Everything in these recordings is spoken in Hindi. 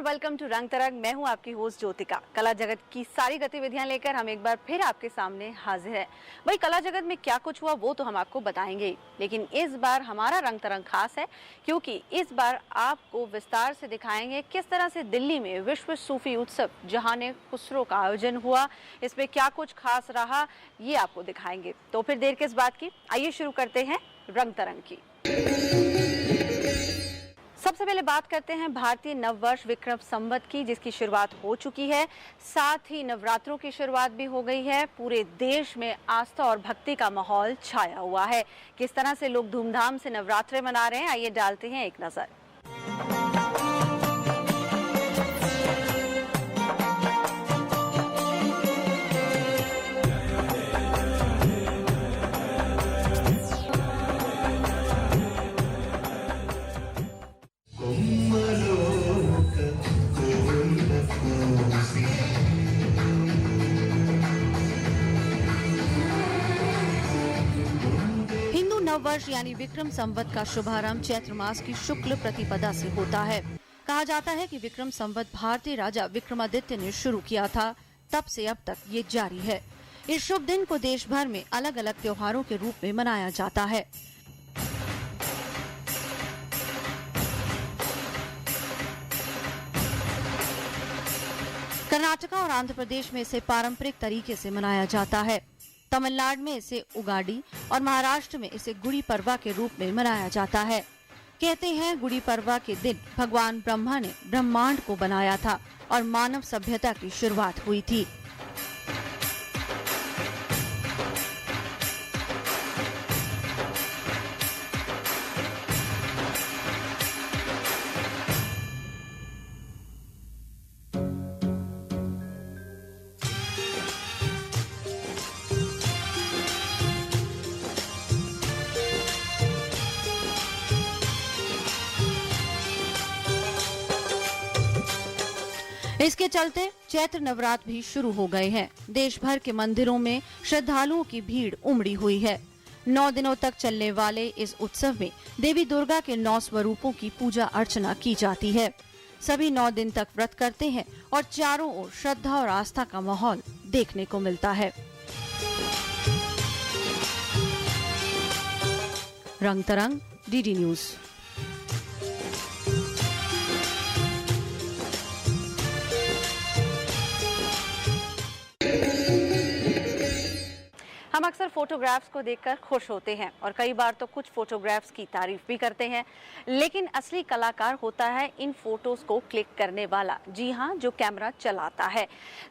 वेलकम टू रंग तरंग। मैं हूं आपकी होस्ट ज्योतिका। कला जगत की सारी गतिविधियां लेकर हम एक बार फिर आपके सामने हाजिर हैं। भाई, कला जगत में क्या कुछ हुआ वो तो हम आपको बताएंगे, लेकिन इस बार हमारा रंग तरंग खास है क्योंकि इस बार आपको विस्तार से दिखाएंगे किस तरह से दिल्ली में विश्व सूफी उत्सव जहाने खुसरो का आयोजन हुआ। इसमें क्या कुछ खास रहा ये आपको दिखाएंगे। तो फिर देर किस बात की, आइए शुरू करते हैं रंग तरंग की। सबसे पहले बात करते हैं भारतीय नववर्ष विक्रम संवत की, जिसकी शुरुआत हो चुकी है। साथ ही नवरात्रों की शुरुआत भी हो गई है। पूरे देश में आस्था और भक्ति का माहौल छाया हुआ है। किस तरह से लोग धूमधाम से नवरात्रे मना रहे हैं, आइए डालते हैं एक नजर। नववर्ष यानी विक्रम संवत का शुभारंभ चैत्र मास की शुक्ल प्रतिपदा से होता है। कहा जाता है कि विक्रम संवत भारतीय राजा विक्रमादित्य ने शुरू किया था, तब से अब तक ये जारी है। इस शुभ दिन को देश भर में अलग अलग त्योहारों के रूप में मनाया जाता है। कर्नाटक और आंध्र प्रदेश में इसे पारंपरिक तरीके से मनाया जाता है। तमिलनाडु में इसे उगाड़ी और महाराष्ट्र में इसे गुड़ी पड़वा के रूप में मनाया जाता है। कहते हैं गुड़ी पड़वा के दिन भगवान ब्रह्मा ने ब्रह्मांड को बनाया था और मानव सभ्यता की शुरुआत हुई थी। इसके चलते चैत्र नवरात्र भी शुरू हो गए हैं। देश भर के मंदिरों में श्रद्धालुओं की भीड़ उमड़ी हुई है। 9 दिनों तक चलने वाले इस उत्सव में देवी दुर्गा के 9 स्वरूपों की पूजा अर्चना की जाती है। सभी 9 दिन तक व्रत करते हैं और चारों ओर श्रद्धा और आस्था का माहौल देखने को मिलता है। रंग तरंग, डीडी न्यूज। हम अक्सर फोटोग्राफ्स को देखकर खुश होते हैं और कई बार तो कुछ फोटोग्राफ्स की तारीफ भी करते हैं, लेकिन असली कलाकार होता है इन फोटोज को क्लिक करने वाला। जी हाँ, जो कैमरा चलाता है।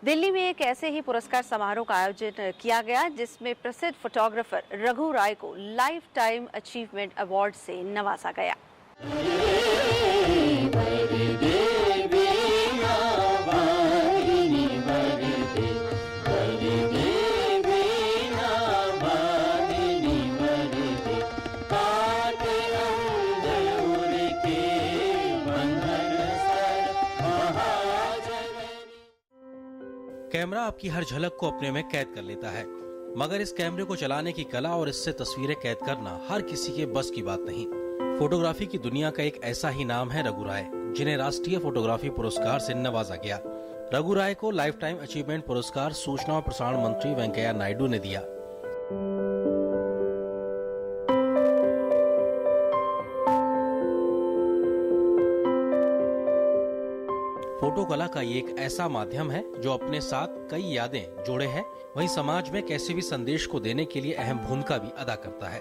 दिल्ली में एक ऐसे ही पुरस्कार समारोह का आयोजन किया गया जिसमें प्रसिद्ध फोटोग्राफर रघु राय को लाइफ टाइम अचीवमेंट अवार्ड से नवाजा गया। कैमरा आपकी हर झलक को अपने में कैद कर लेता है, मगर इस कैमरे को चलाने की कला और इससे तस्वीरें कैद करना हर किसी के बस की बात नहीं। फोटोग्राफी की दुनिया का एक ऐसा ही नाम है रघु राय, जिन्हें राष्ट्रीय फोटोग्राफी पुरस्कार से नवाजा गया। रघु राय को लाइफ टाइम अचीवमेंट पुरस्कार सूचना और प्रसारण मंत्री वेंकैया नायडू ने दिया। फोटो कला का ये एक ऐसा माध्यम है जो अपने साथ कई यादें जोड़े है, वहीं समाज में कैसे भी संदेश को देने के लिए अहम भूमिका भी अदा करता है।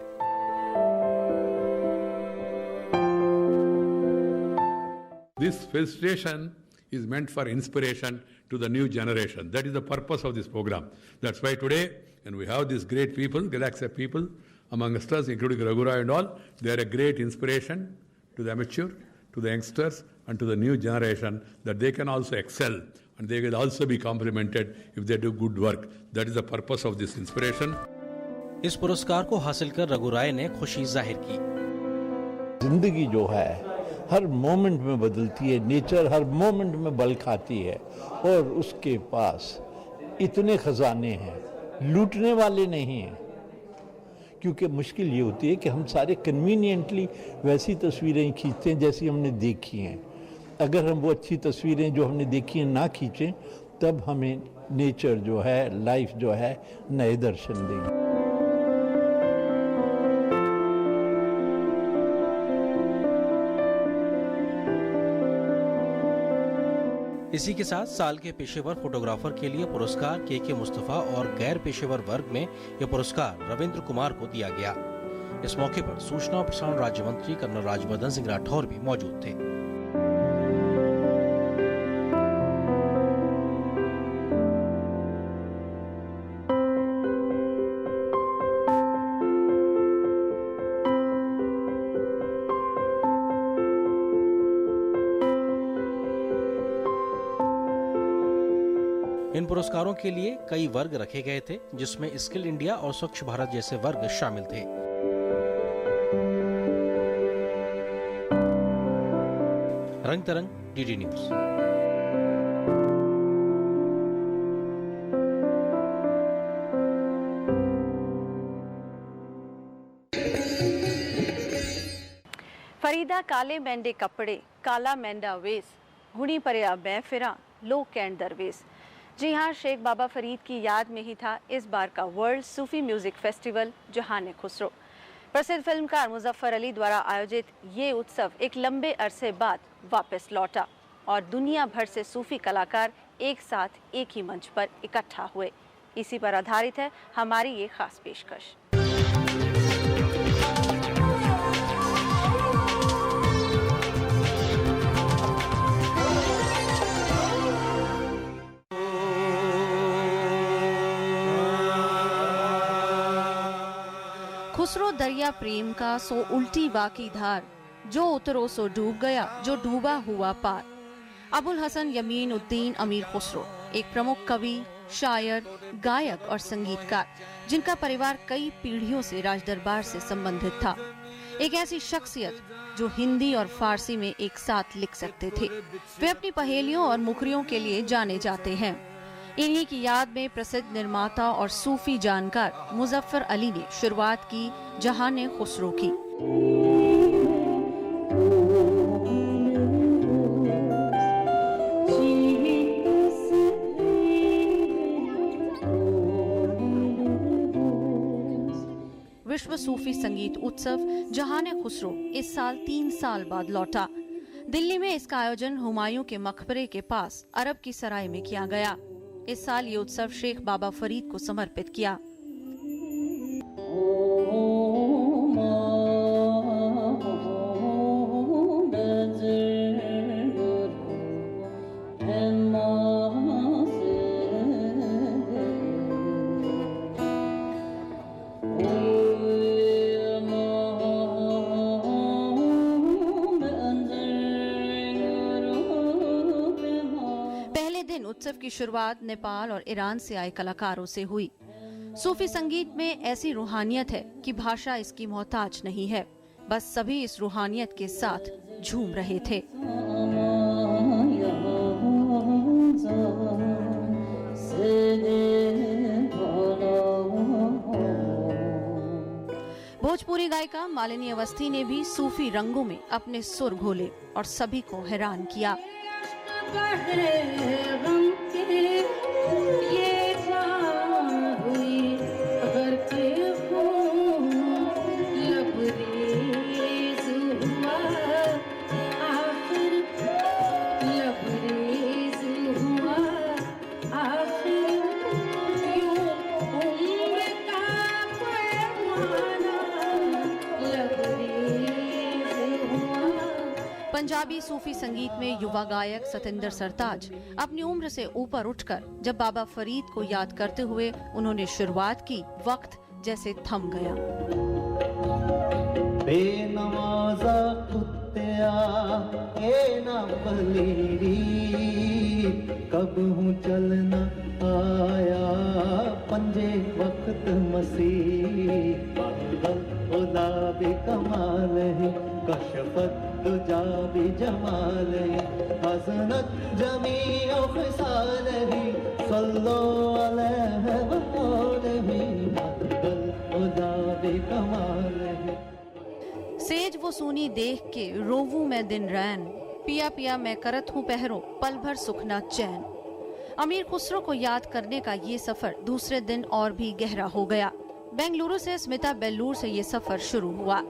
This felicitation is meant for inspiration to the new generation. That is the purpose of this program. That's why today, and we have these great people, galaxy of people amongst us, including Raghu Rai and all, they are a great inspiration to the amateur, to the youngsters, and to the new generation, that they can also excel and they will also be complimented if they do good work. That is the purpose of this inspiration. इस पुरस्कार को हासिल कर रघु राय ने खुशी जाहिर की। जिंदगी जो है हर मोमेंट में बदलती है, नेचर हर मोमेंट में बल खाती है और उसके पास इतने खजाने हैं लूटने वाले नहीं हैं। क्योंकि मुश्किल ये होती है कि हम सारे कन्वीनियंटली वैसी तस्वीरें खींचते हैं जैसी हमने देखी हैं। अगर हम वो अच्छी तस्वीरें जो हमने देखी हैं ना खींचें, तब हमें नेचर जो है, लाइफ जो है, नए दर्शन देगी। इसी के साथ साल के पेशेवर फोटोग्राफर के लिए पुरस्कार के मुस्तफा और गैर पेशेवर वर्ग में यह पुरस्कार रविंद्र कुमार को दिया गया। इस मौके पर सूचना और प्रसारण राज्य मंत्री कर्नल राज्यवर्धन सिंह राठौर भी मौजूद थे। इन पुरस्कारों के लिए कई वर्ग रखे गए थे, जिसमें स्किल इंडिया और स्वच्छ भारत जैसे वर्ग शामिल थे। रंग तरंग, डीडी न्यूज। फरीदा काले मेंढे कपड़े, काला मेंढा वेश, गुणी परया मैं फिरा, लो कैंड दरवेश। जी हाँ, शेख बाबा फरीद की याद में ही था इस बार का वर्ल्ड सूफी म्यूजिक फेस्टिवल जहान खुसरो। प्रसिद्ध फिल्मकार मुजफ्फर अली द्वारा आयोजित ये उत्सव एक लंबे अरसे बाद वापस लौटा और दुनिया भर से सूफी कलाकार एक साथ एक ही मंच पर इकट्ठा हुए। इसी पर आधारित है हमारी ये खास पेशकश। खुसरो दरिया प्रेम का सो उल्टी बाकी धार, जो उतरो सो डूब गया, जो डूबा हुआ पार। अबुल हसन यमीन उद्दीन अमीर खुसरो एक प्रमुख कवि, शायर, गायक और संगीतकार, जिनका परिवार कई पीढ़ियों से राजदरबार से संबंधित था। एक ऐसी शख्सियत जो हिंदी और फारसी में एक साथ लिख सकते थे। वे अपनी पहेलियों और मुखरियों के लिए जाने जाते हैं। इन्हीं की याद में प्रसिद्ध निर्माता और सूफी जानकार मुजफ्फर अली ने शुरुआत की जहान खुसरो की। विश्व सूफी संगीत उत्सव जहान खुसरो इस साल 3 साल बाद लौटा। दिल्ली में इसका आयोजन हुमायूं के मकबरे के पास अरब की सराय में किया गया। इस साल ये उत्सव शेख बाबा फरीद को समर्पित किया। उत्सव की शुरुआत नेपाल और ईरान से आए कलाकारों से हुई। सूफी संगीत में ऐसी रूहानियत है कि भाषा इसकी मोहताज नहीं है, बस सभी इस रूहानियत के साथ झूम रहे थे। भोजपुरी गायिका मालिनी अवस्थी ने भी सूफी रंगों में अपने सुर घोले और सभी को हैरान किया। पंजाबी सूफी संगीत में युवा गायक सतिंदर सरताज अपनी उम्र से ऊपर उठकर जब बाबा फरीद को याद करते हुए उन्होंने शुरुआत की, वक्त जैसे थम गया। बेनवाज़ा कुत्तिया ए ना पलीरी, कब हूँ चलना आया पंजे वक्त मसीह। खुदा भी कमाल है, कशफत तुझा भी जमाल है, हसनत जमी ख़िसाल है, सल्लो अलैहि व तेज वो सूनी देख के रोवू मैं दिन रैन, पिया पिया मैं करत हूँ पहरों, पल भर सुखना चैन। अमीर खुसरो को याद करने का ये सफर दूसरे दिन और भी गहरा हो गया। बेंगलुरु से स्मिता बेल्लूर से ये सफर शुरू हुआ।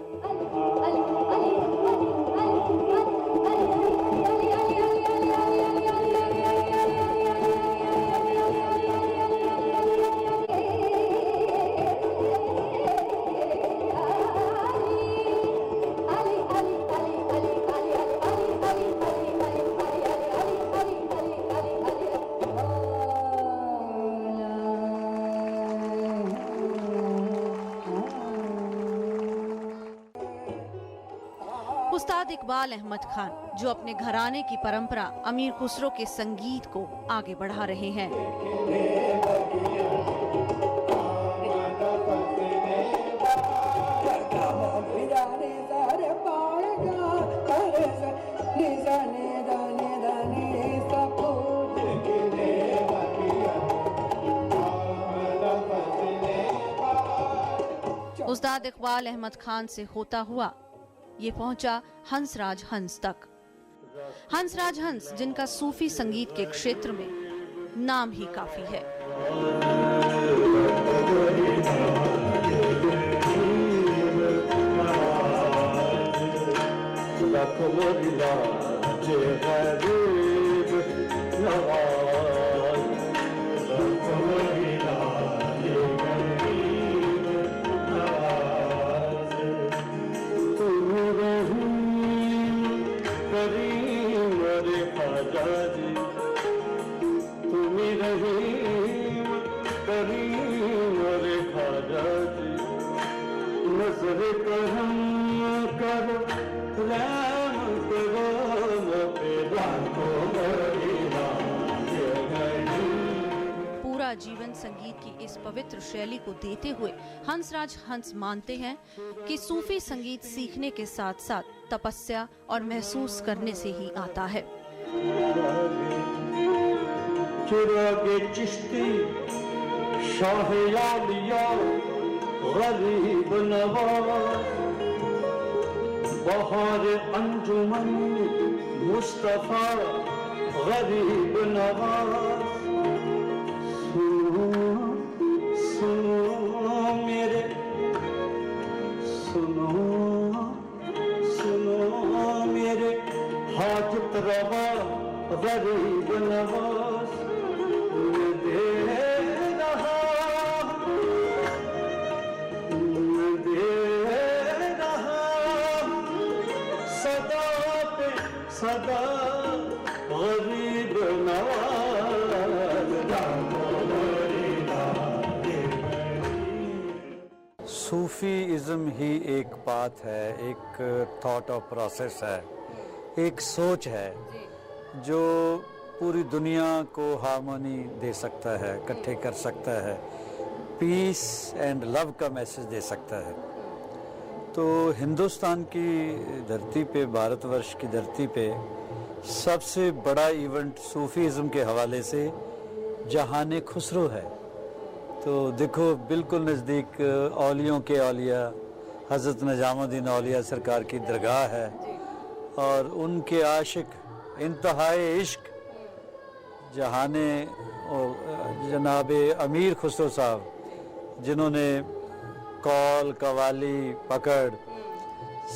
उस्ताद इकबाल अहमद खान, जो अपने घराने की परंपरा अमीर खुसरो के संगीत को आगे बढ़ा रहे हैं। उस्ताद इकबाल अहमद खान से होता हुआ ये पहुंचा हंसराज हंस तक। हंसराज हंस, जिनका सूफी संगीत के क्षेत्र में नाम ही काफी है। पूरा जीवन संगीत की इस पवित्र शैली को देते हुए हंसराज हंस मानते हैं कि सूफी संगीत सीखने के साथ साथ तपस्या और महसूस करने से ही आता है। चिरागे चिश्ती शाह-ए-आलिया गरीब नवाज, बहार अंजुमन मुस्तफा गरीब नवाज। सुनो सुनो मेरे, सुनो सुनो मेरे हाजत रवा गरीब नवाज। मैं दे रहा सदा पे सदा गरीब नवाज। सूफीज़म ही एक बात है, एक थॉट ऑफ प्रोसेस है, एक सोच है जो पूरी दुनिया को हार्मनी दे सकता है, इकट्ठे कर सकता है, पीस एंड लव का मैसेज दे सकता है। तो हिंदुस्तान की धरती पे, भारतवर्ष की धरती पे सबसे बड़ा इवेंट सूफीज़म के हवाले से जहाने खुसरो है। तो देखो बिल्कुल नज़दीक औलियों के औलिया हज़रत निज़ामुद्दीन औलिया सरकार की दरगाह है और उनके आशिक इंतहाए इश्क जहाने जनाब अमीर खुसरो साहब, जिन्होंने कौल, कवाली, पकड़,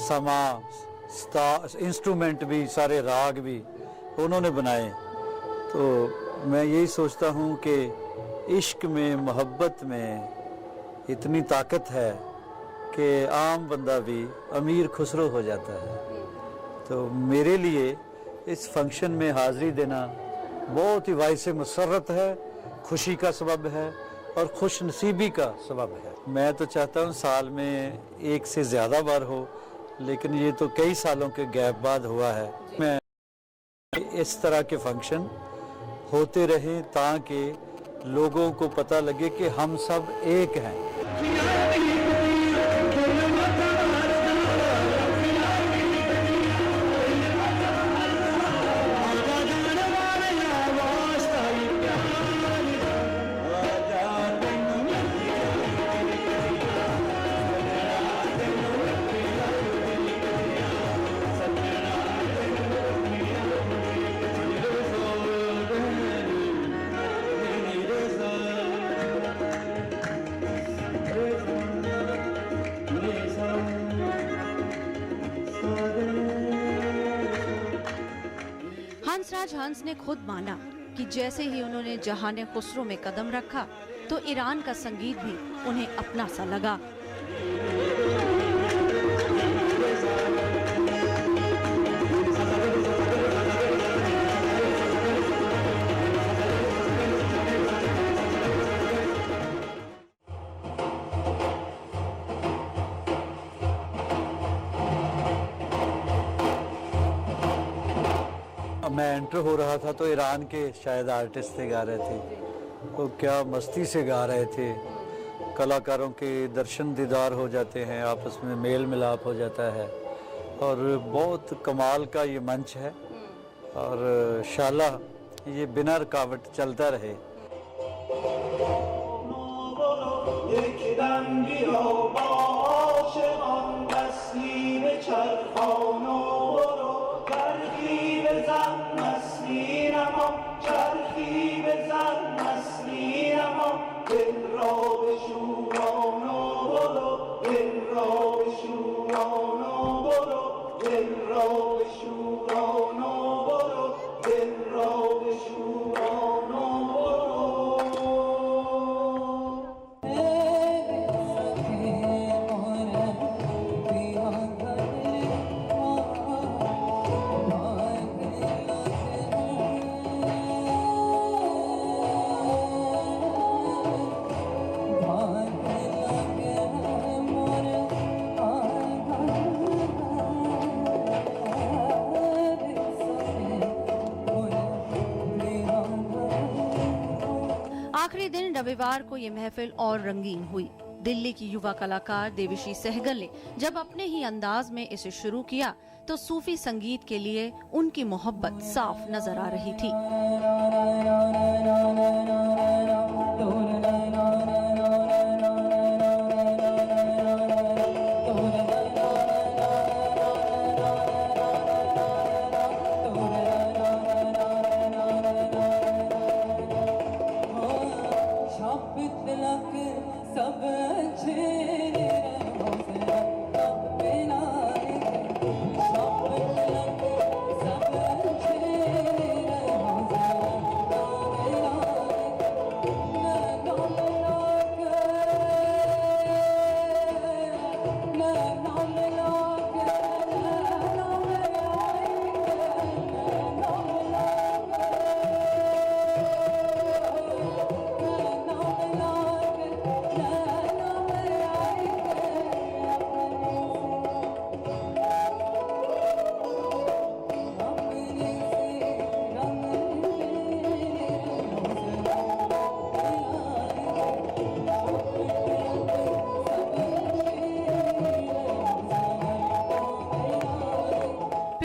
समा, इंस्ट्रूमेंट भी, सारे राग भी उन्होंने बनाए। तो मैं यही सोचता हूँ कि इश्क में, मोहब्बत में इतनी ताकत है कि आम बंदा भी अमीर खुसरो हो जाता है। तो मेरे लिए इस फंक्शन में हाज़िरी देना बहुत ही वाइस मुसर्रत है, खुशी का सबब है और खुश नसीबी का सबब है। मैं तो चाहता हूँ साल में एक से ज़्यादा बार हो, लेकिन ये तो कई सालों के गैप बाद हुआ है। मैं इस तरह के फंक्शन होते रहें ताकि लोगों को पता लगे कि हम सब एक हैं। मुमताज हंस ने खुद माना कि जैसे ही उन्होंने जहाने खुसरो में कदम रखा तो ईरान का संगीत भी उन्हें अपना सा लगा। मैं एंटर हो रहा था तो ईरान के शायद आर्टिस्ट थे, गा रहे थे, तो क्या मस्ती से गा रहे थे। कलाकारों के दर्शन दीदार हो जाते हैं, आपस में मेल मिलाप हो जाता है और बहुत कमाल का ये मंच है और इंशाअल्लाह ये बिना रुकावट चलता रहे। आखिरी दिन रविवार को ये महफिल और रंगीन हुई। दिल्ली की युवा कलाकार देविश्री सहगल ने जब अपने ही अंदाज में इसे शुरू किया तो सूफी संगीत के लिए उनकी मोहब्बत साफ नजर आ रही थी।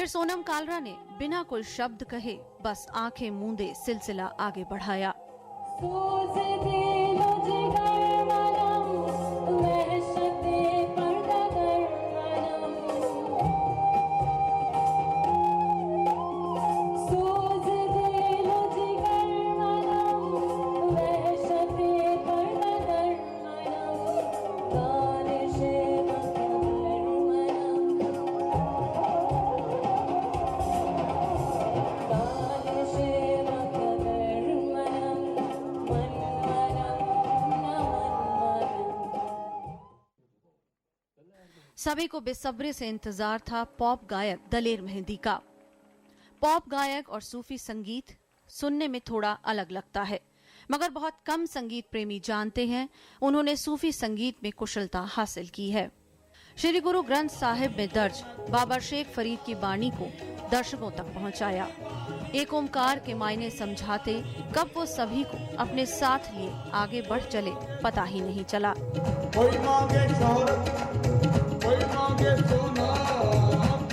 सोनम कालरा ने बिना कोई शब्द कहे बस आंखें मूंदे सिलसिला आगे बढ़ाया। सभी को बेसब्री से इंतजार था पॉप गायक दलेर मेहंदी का। पॉप गायक और सूफी संगीत सुनने में थोड़ा अलग लगता है, मगर बहुत कम संगीत प्रेमी जानते हैं उन्होंने सूफी संगीत में कुशलता हासिल की है। श्री गुरु ग्रंथ साहिब में दर्ज बाबा शेख फरीद की बाणी को दर्शकों तक पहुंचाया। एक ओमकार के मायने समझाते कब वो सभी को अपने साथ लिए आगे बढ़ चले पता ही नहीं चला। कोई मांगे शोहरत, कोई मांगे सोना,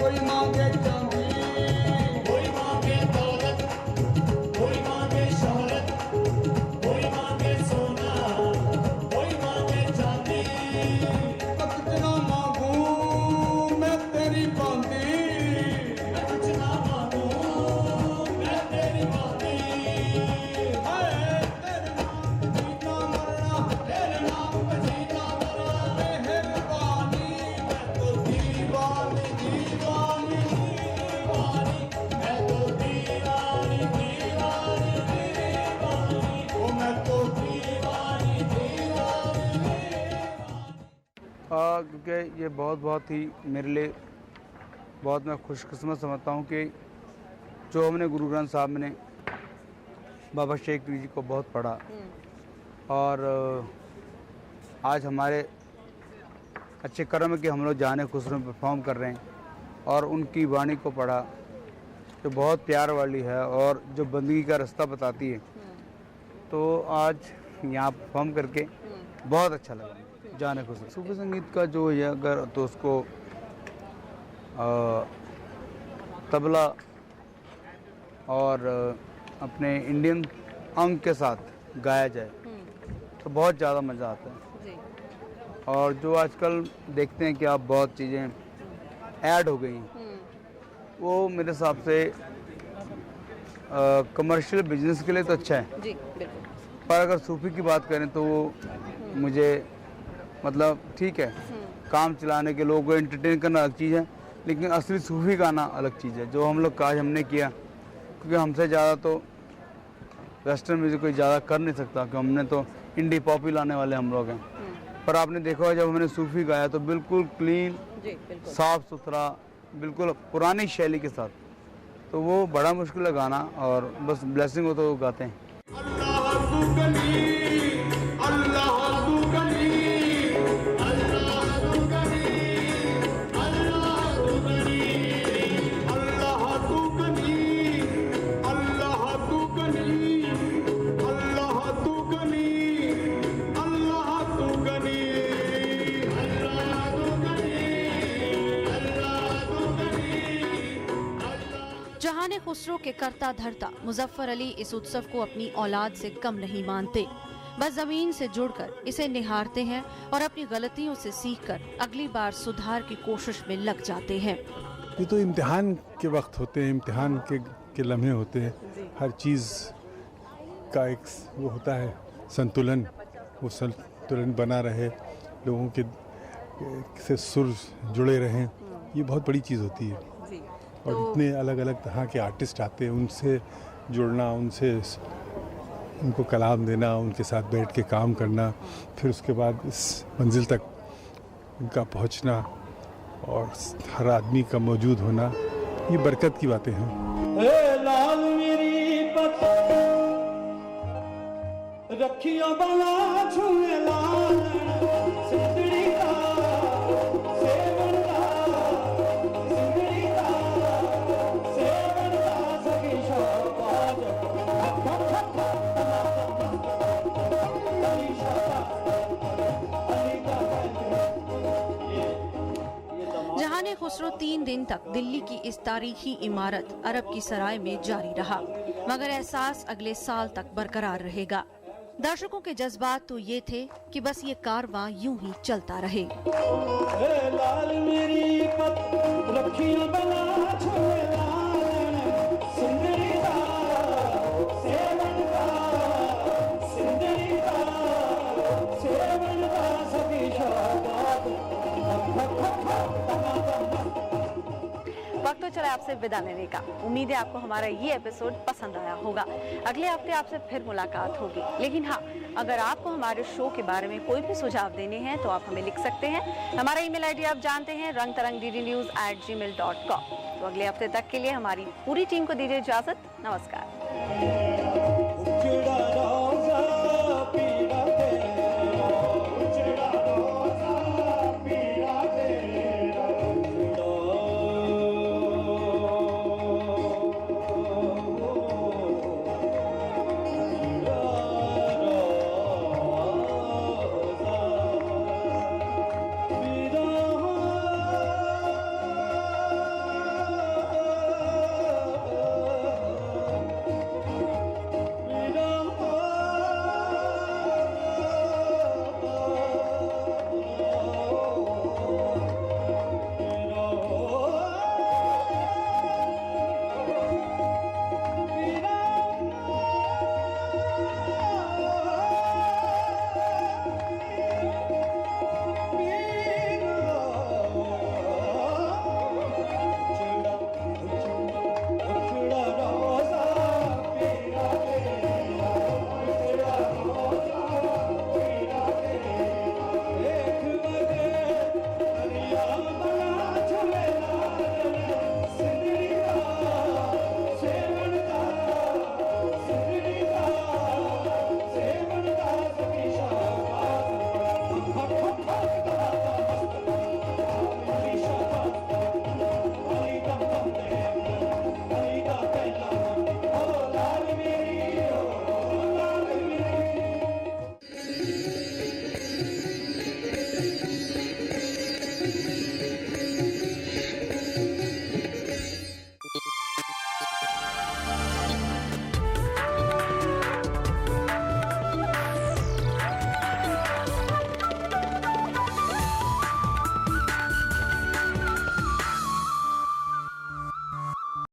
कोई मांगे चांदी, कोई मांगे दौलत, कोई मांगे शोहरत, कोई मांगे सोना, कोई मांगे चांदी। कुछ ना मांगू मैं तेरी बांदी, कुछ ना मांगू मैं तेरी बांदी। हाय तेरे नाम जीना मरना, तेरे नाम पे जीना मरना, मेहरबानी मैं तो दीवानी दीवानी। क्योंकि ये बहुत ही मेरे लिए बहुत मैं खुशकिस्मत समझता हूँ कि जो हमने गुरु ग्रंथ साहब में बाबा शेख पीर जी को बहुत पढ़ा और आज हमारे अच्छे कर्म है कि हम लोग जाने खुसरो में परफॉर्म कर रहे हैं और उनकी वाणी को पढ़ा जो बहुत प्यार वाली है और जो बंदगी का रास्ता बताती है। तो आज यहाँ परफॉर्म करके बहुत अच्छा लगा जाने खुसरो। सूफी संगीत का जो है अगर तो उसको तबला और अपने इंडियन अंग के साथ गाया जाए तो बहुत ज़्यादा मज़ा आता है। और जो आजकल देखते हैं कि आप बहुत चीज़ें ऐड हो गई हैं, वो मेरे हिसाब से कमर्शियल बिजनेस के लिए तो अच्छा है जी, बिल्कुल। पर अगर सूफी की बात करें तो वो मुझे मतलब ठीक है, काम चलाने के लोगों को एंटरटेन करना अलग चीज़ है, लेकिन असली सूफी गाना अलग चीज़ है जो हम लोग काज हमने किया, क्योंकि हमसे ज़्यादा तो वेस्टर्न म्यूज़िक कोई ज़्यादा कर नहीं सकता, क्योंकि हमने तो इंडी पॉप ही लाने वाले हम लोग हैं। पर आपने देखा जब हमने सूफी गाया तो बिल्कुल क्लीन, साफ सुथरा, बिल्कुल पुरानी शैली के साथ, तो वो बड़ा मुश्किल है गाना और बस ब्लेसिंग हो तो वो गाते हैं। जहाने खुसरो के करता धरता मुजफ्फर अली इस उत्सव को अपनी औलाद से कम नहीं मानते। बस जमीन से जुड़कर इसे निहारते हैं और अपनी गलतियों से सीखकर अगली बार सुधार की कोशिश में लग जाते हैं। ये तो इम्तिहान के वक्त होते हैं, इम्तिहान के लम्हे होते हैं। हर चीज़ का एक वो होता है संतुलन, वो संतुलन बना रहे, लोगों के से सुर जुड़े रहें, ये बहुत बड़ी चीज़ होती है। और इतने अलग अलग तरह के आर्टिस्ट आते हैं, उनसे जुड़ना, उनसे उनको कलाम देना, उनके साथ बैठ के काम करना, फिर उसके बाद इस मंजिल तक उनका पहुंचना और हर आदमी का मौजूद होना, ये बरकत की बातें हैं। लाल मेरी पत रखियो बना छुए लाल सिंदड़ी का सेवन का सिंदड़ी का सेवन का सखी शोभाज अली जहाने खुसरो 3 दिन तक दिल्ली की इस तारीखी इमारत अरब की सराय में जारी रहा, मगर एहसास अगले साल तक बरकरार रहेगा। दर्शकों के जज्बात तो ये थे कि बस ये कारवां यूं ही चलता रहे। लाल मेरी पत रखियो बना छुए लाल सिंदड़ी का सेवन का सिंदड़ी का सेवन का सखी शोभाज वक्त तो चला आपसे विदा लेने का। उम्मीद है आपको हमारा ये एपिसोड पसंद आया होगा। अगले हफ्ते आपसे फिर मुलाकात होगी, लेकिन हाँ, अगर आपको हमारे शो के बारे में कोई भी सुझाव देने हैं तो आप हमें लिख सकते हैं। हमारा ईमेल आईडी आप जानते हैं, rangtarangddnews@gmail.com। तो अगले हफ्ते तक के लिए हमारी पूरी टीम को दीजिए इजाजत। नमस्कार।